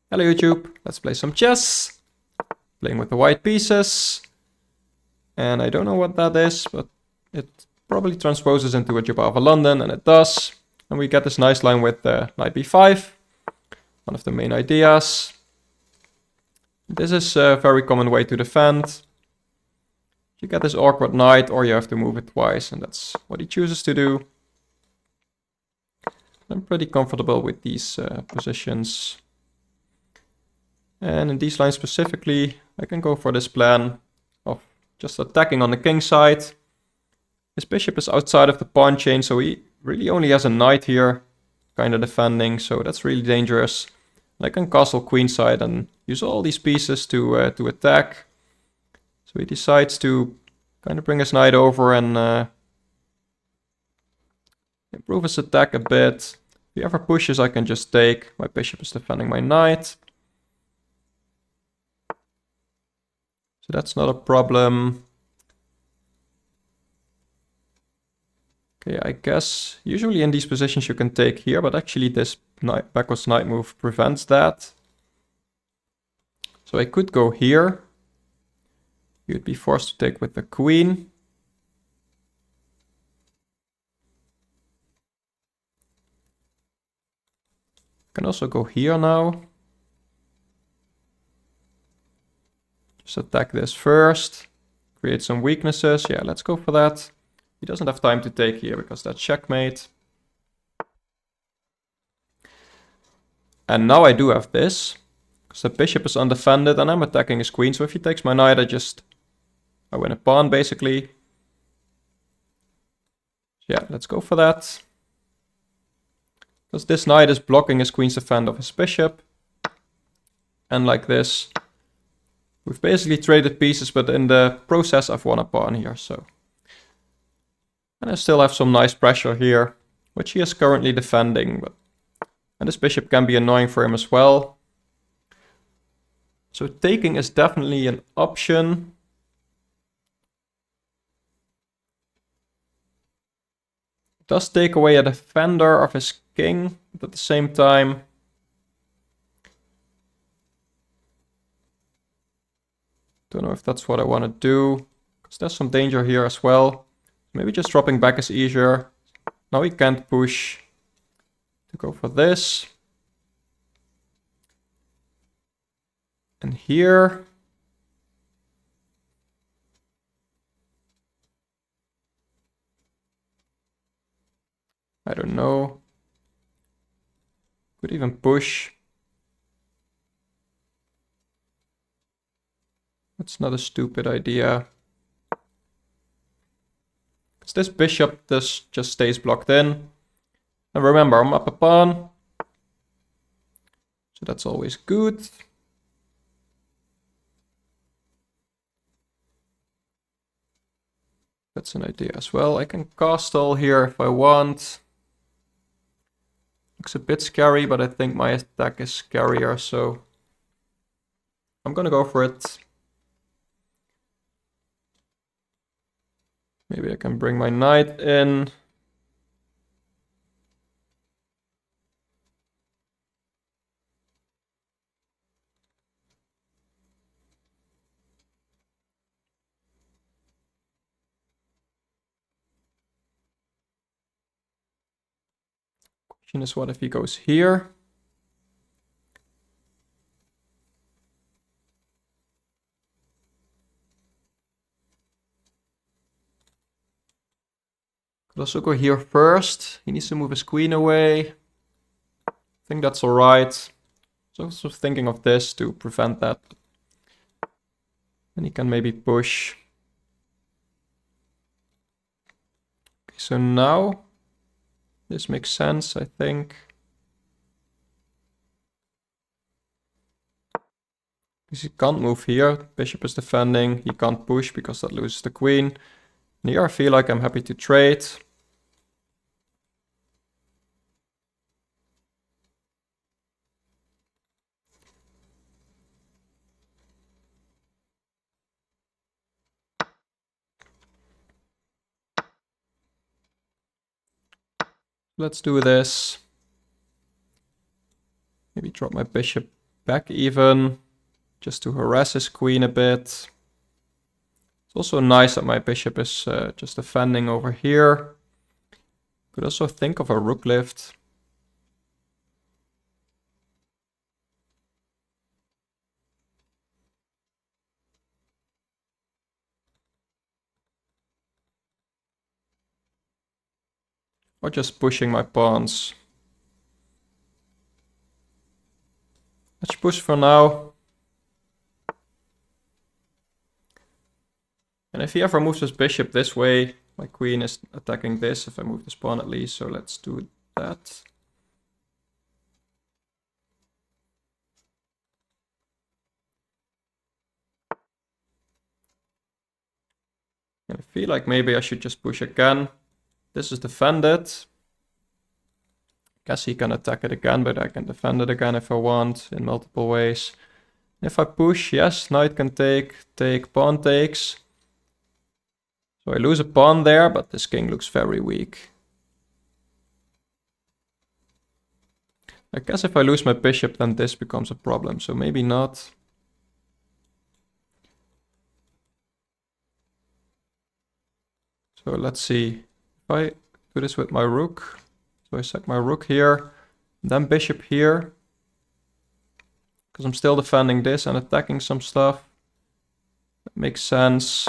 Hello YouTube, let's play some chess. Playing with the white pieces. And I don't know what that is, but it probably transposes into a Jobava London, and it does. And we get this nice line with knight b5, one of the main ideas. This is a very common way to defend. You get this awkward knight, or you have to move it twice, and that's what he chooses to do. I'm pretty comfortable with these positions. And in these lines specifically, I can go for this plan of just attacking on the king side. His bishop is outside of the pawn chain, so he really only has a knight here, kind of defending, so that's really dangerous. And I can castle queenside and use all these pieces to attack. So he decides to kind of bring his knight over and improve his attack a bit. If he ever pushes, I can just take. My bishop is defending my knight. So that's not a problem. Okay, I guess usually in these positions you can take here, but actually this backwards knight move prevents that. So I could go here. You'd be forced to take with the queen. I can also go here now. Just attack this first. Create some weaknesses. Yeah, let's go for that. He doesn't have time to take here because that's checkmate. And now I do have this. Because the bishop is undefended and I'm attacking his queen. So if he takes my knight, I win a pawn basically. Yeah, let's go for that. Because this knight is blocking his queen's defend of his bishop. And like this. We've basically traded pieces, but in the process I've won a pawn here, so. And I still have some nice pressure here, which he is currently defending. And this bishop can be annoying for him as well. So taking is definitely an option. It does take away a defender of his king, but at the same time, don't know if that's what I want to do, because there's some danger here as well. Maybe just dropping back is easier. Now he can't push to go for this. And here. I don't know. Could even push. That's not a stupid idea. Because this bishop just stays blocked in. And remember, I'm up a pawn. So that's always good. That's an idea as well. I can castle here if I want. Looks a bit scary, but I think my attack is scarier, so I'm gonna go for it. Maybe I can bring my knight in. Question is, what if he goes here? Could also go here first. He needs to move his queen away. I think that's alright. So I was also thinking of this to prevent that. And he can maybe push. Okay, so now this makes sense, I think. Because he can't move here. Bishop is defending. He can't push because that loses the queen. And here I feel like I'm happy to trade. Let's do this. Maybe drop my bishop back even, just to harass his queen a bit. It's also nice that my bishop is just defending over here. Could also think of a rook lift. Or just pushing my pawns. Let's push for now. And if he ever moves his bishop this way, my queen is attacking this if I move this pawn at least, so let's do that. And I feel like maybe I should just push again. This is defended. Guess he can attack it again, but I can defend it again if I want in multiple ways. If I push, yes, knight can take, pawn takes. So I lose a pawn there, but this king looks very weak. I guess if I lose my bishop, then this becomes a problem, so maybe not. So let's see. If I do this with my rook, so I set my rook here, then bishop here, because I'm still defending this and attacking some stuff. That makes sense.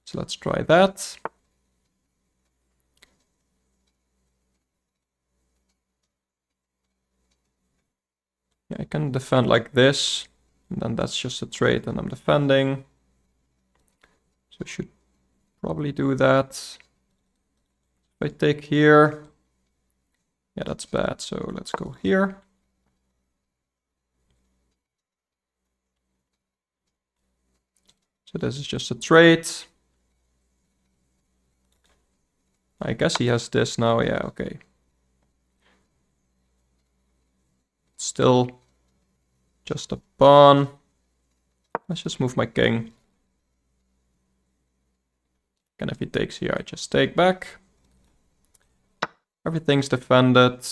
So let's try that. Yeah, I can defend like this, and then that's just a trade and I'm defending. So I should probably do that. If I take here, yeah, that's bad. So let's go here. So this is just a trade. I guess he has this now. Yeah, okay. Still just a pawn. Let's just move my king. And if he takes here, I just take back. Everything's defended.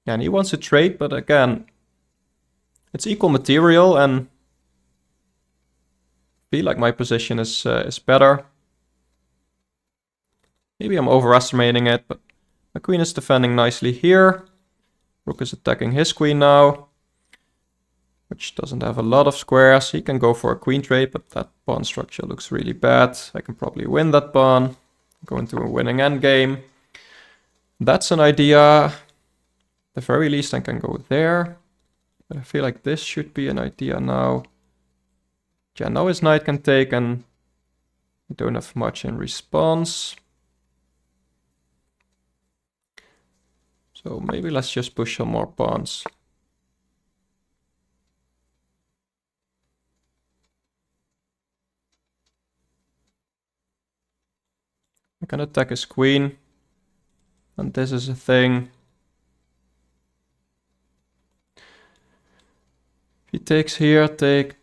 Yeah, and he wants to trade, but again, it's equal material and I feel like my position is better. Maybe I'm overestimating it, but my queen is defending nicely here. Rook is attacking his queen now, which doesn't have a lot of squares. He can go for a queen trade, but that pawn structure looks really bad. I can probably win that pawn, go into a winning endgame. That's an idea. At the very least, I can go there. But I feel like this should be an idea now. Yeah, now his knight can take and I don't have much in response. So maybe let's just push some more pawns. I can attack his queen. And this is a thing. If he takes here, take.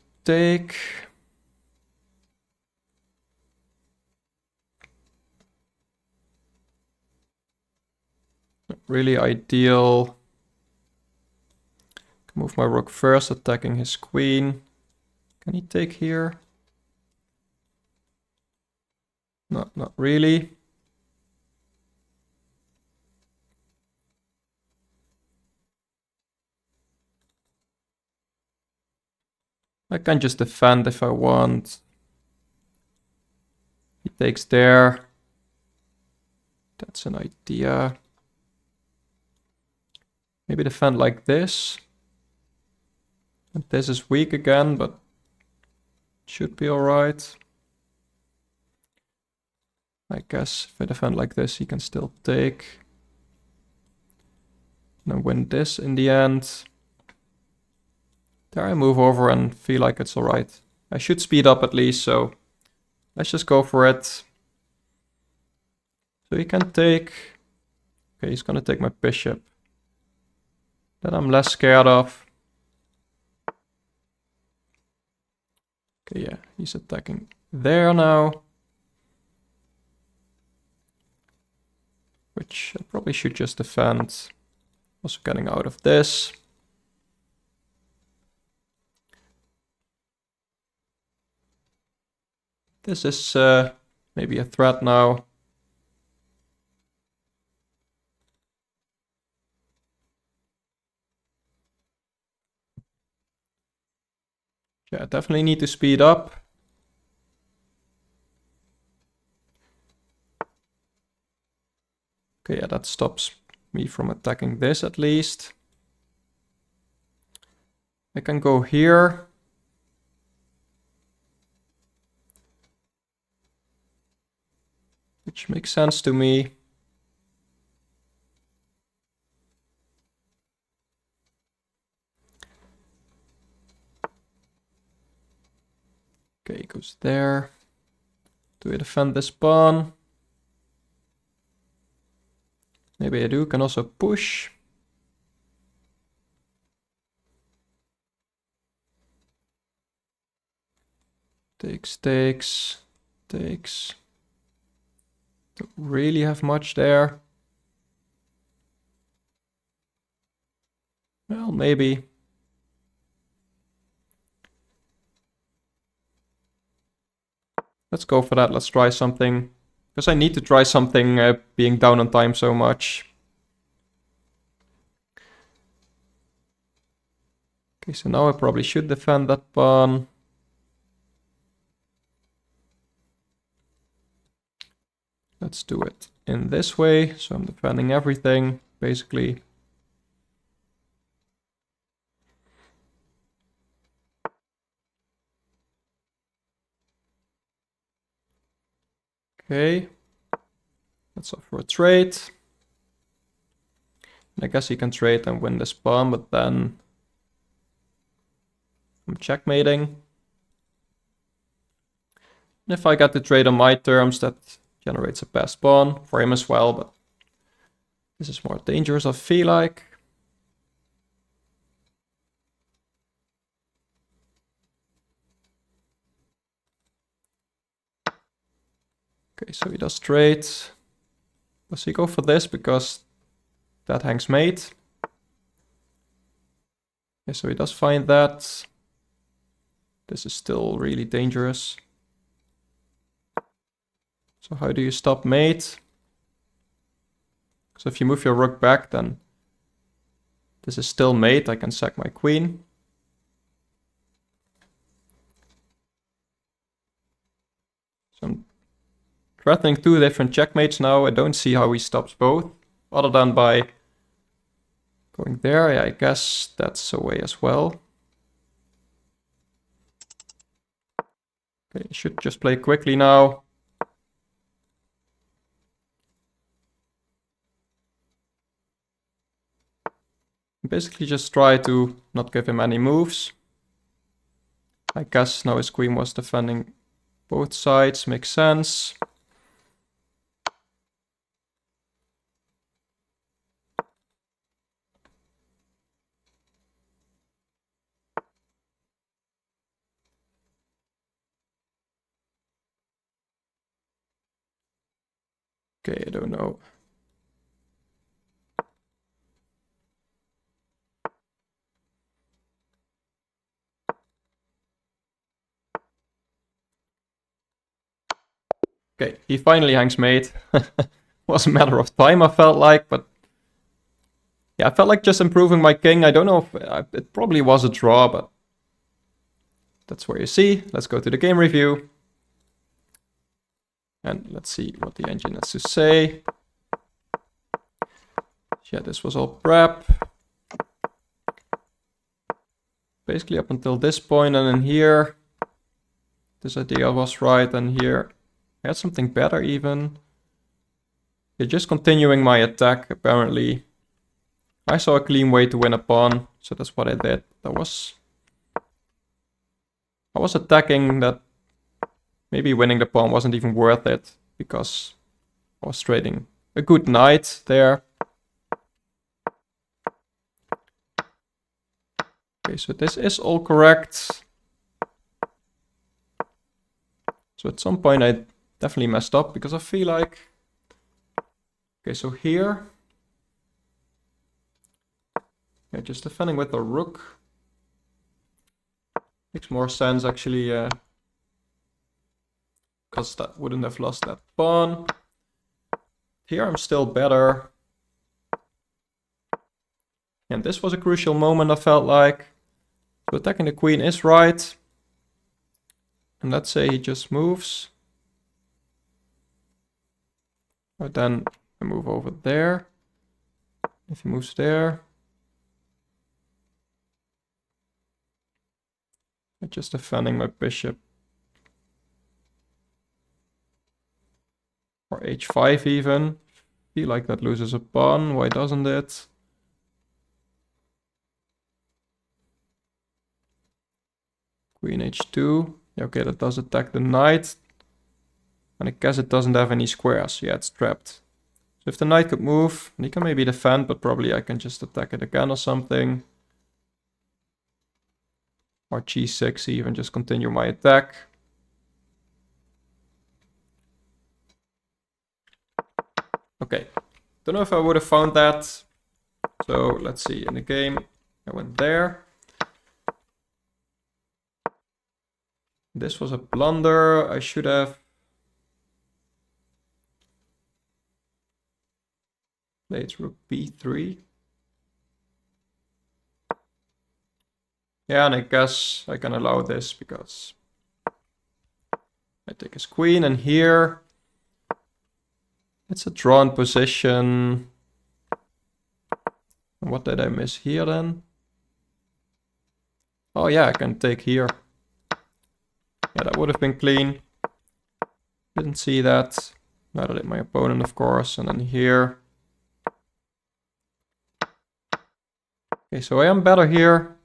Not really ideal. Can move my rook first, attacking his queen. Can he take here? No, not really. I can just defend if I want. He takes there. That's an idea. Maybe defend like this. And this is weak again, but should be alright. I guess if I defend like this, he can still take. And then win this in the end. There I move over and feel like it's alright. I should speed up at least, so let's just go for it. So he can take. Okay, he's gonna take my bishop. That I'm less scared of. Okay, yeah, he's attacking there now. which I probably should just defend. Also getting out of this. This is maybe a threat now. Yeah, I definitely need to speed up. Okay, yeah, that stops me from attacking this at least. I can go here. Which makes sense to me. Okay, goes there. Do I defend this pawn? Maybe I do. Can also push. Takes, takes, takes. Don't really have much there. Well, maybe. Let's go for that. Let's try something. Because I need to try something being down on time so much. Okay, so now I probably should defend that pawn. Let's do it in this way. So I'm defending everything, basically. Okay. Let's offer a trade. I guess he can trade and win this pawn, but then I'm checkmating. And if I get the trade on my terms, that generates a passed pawn for him as well, but this is more dangerous, I feel like. Okay, so he does trade. Does he go for this because that hangs mate? Okay, so he does find that. This is still really dangerous. So how do you stop mate? So if you move your rook back, then this is still mate. I can sack my queen. So I'm threatening two different checkmates now. I don't see how he stops both, other than by going there. Yeah, I guess that's a way as well. Okay, should just play quickly now. Basically just try to not give him any moves. I guess now his queen was defending both sides, makes sense. Okay, I don't know. Okay, he finally hangs mate. Was a matter of time, I felt like, but yeah, I felt like just improving my king. I don't know if it probably was a draw, but that's where you see. Let's go to the game review. And let's see what the engine has to say. Yeah, this was all prep. Basically up until this point, and then here, this idea was right, and here I had something better even. Yeah, just continuing my attack, apparently. I saw a clean way to win a pawn, so that's what I did. I was attacking that maybe winning the pawn wasn't even worth it, because I was trading a good knight there. Okay, so this is all correct. So at some point I definitely messed up, because I feel like Okay, so here, yeah, just defending with the rook. Makes more sense actually, because that wouldn't have lost that pawn. Here I'm still better. And this was a crucial moment, I felt like. So attacking the queen is right. And let's say he just moves. Or then I move over there. If he moves there. I'm just defending my bishop. Or h5 even. Feel like that loses a pawn. Why doesn't it? Queen h2. Yeah, okay, that does attack the knight. And I guess it doesn't have any squares. Yeah, it's trapped. So if the knight could move, he can maybe defend, but probably I can just attack it again or something. Or g6 even, just continue my attack. Okay, don't know if I would have found that. So let's see, in the game, I went there. This was a blunder. I should have played rook b3. Yeah, and I guess I can allow this because I take his queen, and here it's a drawn position. And what did I miss here then? Oh yeah, I can take here. Yeah, that would have been clean. Didn't see that. Neither did my opponent, of course. And then here. Okay, so I am better here.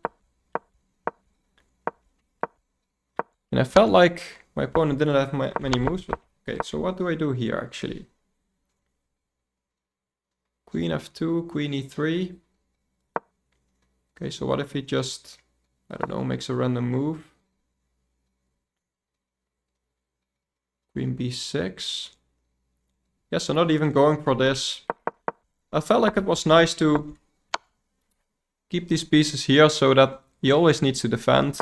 And I felt like my opponent didn't have many moves. But okay, so what do I do here actually? Queen f2, queen e3. Okay, so what if he just, I don't know, makes a random move? Queen b6. Yeah, so not even going for this. I felt like it was nice to keep these pieces here so that he always needs to defend.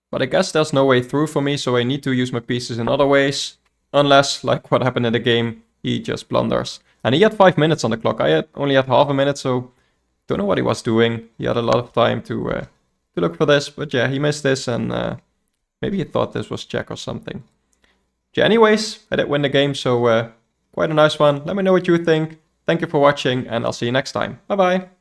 But I guess there's no way through for me, so I need to use my pieces in other ways. Unless, like what happened in the game, he just blunders. And he had 5 minutes on the clock. I only had half a minute, so don't know what he was doing. He had a lot of time to look for this. But yeah, he missed this, and maybe he thought this was check or something. Yeah, anyways, I did win the game, so quite a nice one. Let me know what you think. Thank you for watching, and I'll see you next time. Bye-bye.